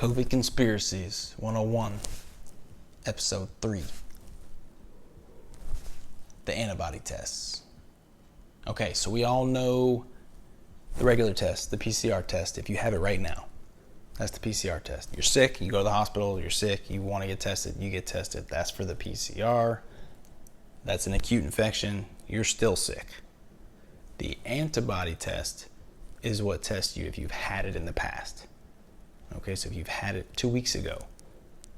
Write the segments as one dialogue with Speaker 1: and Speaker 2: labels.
Speaker 1: COVID Conspiracies 101, Episode 3. The antibody tests. Okay, so we all know the regular test, the PCR test, if you have it right now. That's the PCR test. You're sick, you go to the hospital, you're sick, you want to get tested, you get tested. That's for the PCR. That's an acute infection, you're still sick. The antibody test is what tests you if you've had it in the past. Okay, so if you've had it 2 weeks ago,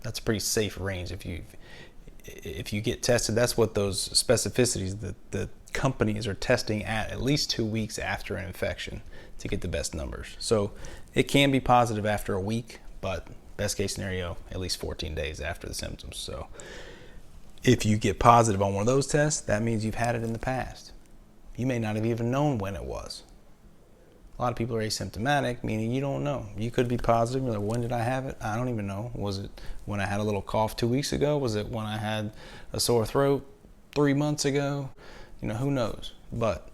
Speaker 1: that's a pretty safe range. If you get tested, that's what those specificities that the companies are testing at least 2 weeks after an infection to get the best numbers. So it can be positive after a week, but best case scenario, at least 14 days after the symptoms. So if you get positive on one of those tests, that means you've had it in the past. You may not have even known when it was. A lot of people are asymptomatic, meaning you don't know. You could be positive. You're like, when did I have it? I don't even know. Was it when I had a little cough 2 weeks ago? Was it when I had a sore throat 3 months ago? Who knows? But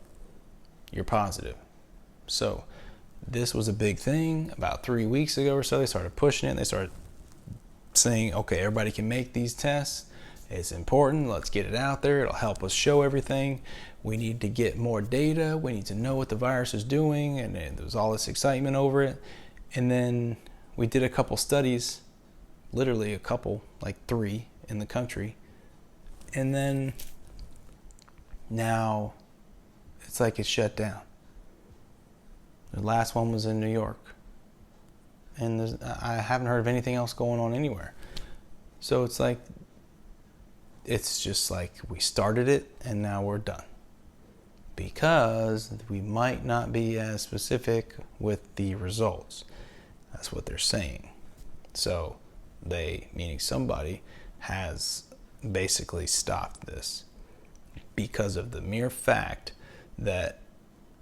Speaker 1: you're positive. So this was a big thing about 3 weeks ago or so. They started pushing it. They started saying, okay, everybody can make these tests. It's important. Let's get it out there. It'll help us show everything. We need to get more data. We need to know what the virus is doing. And there was all this excitement over it. And then we did a couple studies, literally a couple, like 3 in the country. And then now it's like it's shut down. The last one was in New York. And I haven't heard of anything else going on anywhere. So it's like, it's just like we started it and now we're done. Because we might not be as specific with the results. That's what they're saying. So meaning somebody, has basically stopped this because of the mere fact that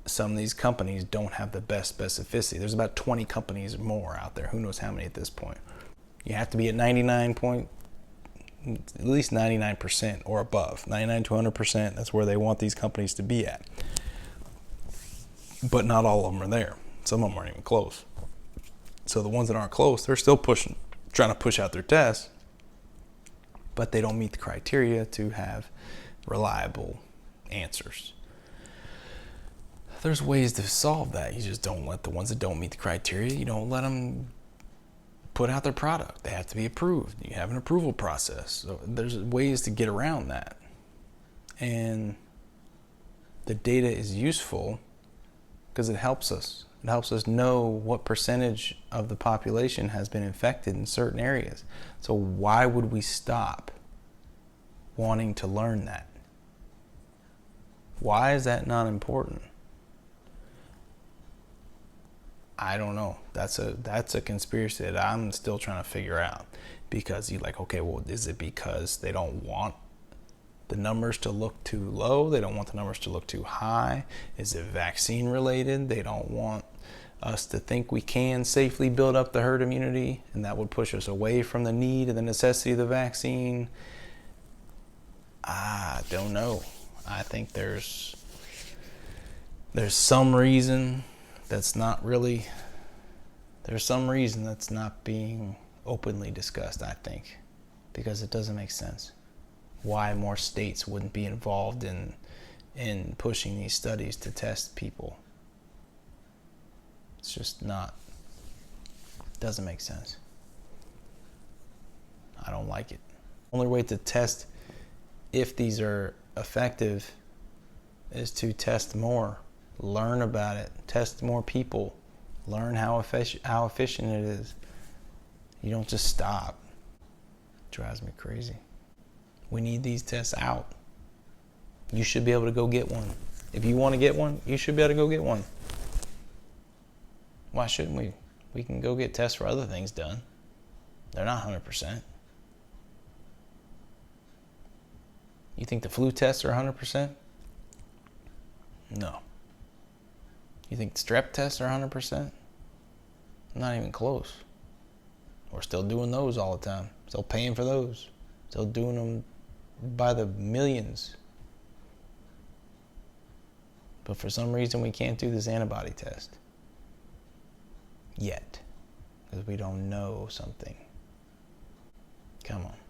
Speaker 1: some of these companies don't have the best specificity. There's about 20 companies more out there. Who knows how many at this point? You have to be at at least 99% or above. 99 to 100%, that's where they want these companies to be at. But not all of them are there. Some of them aren't even close. So the ones that aren't close, they're still trying to push out their tests, but they don't meet the criteria to have reliable answers. There's ways to solve that. You just don't let the ones that don't meet the criteria, you don't let them put out their product. They have to be approved. You have an approval process. So there's ways to get around that. And the data is useful because it helps us. It helps us know what percentage of the population has been infected in certain areas. So why would we stop wanting to learn that? Why is that not important? I don't know. That's a conspiracy that I'm still trying to figure out. Because you're like, okay, well, is it because they don't want the numbers to look too low? They don't want the numbers to look too high? Is it vaccine related? They don't want us to think we can safely build up the herd immunity, and that would push us away from the need and the necessity of the vaccine. I don't know. I think there's some reason that's not being openly discussed, I think, because it doesn't make sense. Why more states wouldn't be involved in pushing these studies to test people. It's just doesn't make sense. I don't like it. The only way to test if these are effective is to test more. Learn about it. Test more people. Learn how efficient it is. You don't just stop. It drives me crazy. We need these tests out. You should be able to go get one. If you want to get one, you should be able to go get one. Why shouldn't we? We can go get tests for other things done. They're not 100%. You think the flu tests are 100%? No. You think strep tests are 100%? Not even close. We're still doing those all the time. Still paying for those. Still doing them by the millions. But for some reason we can't do this antibody test. Yet. because we don't know something. Come on.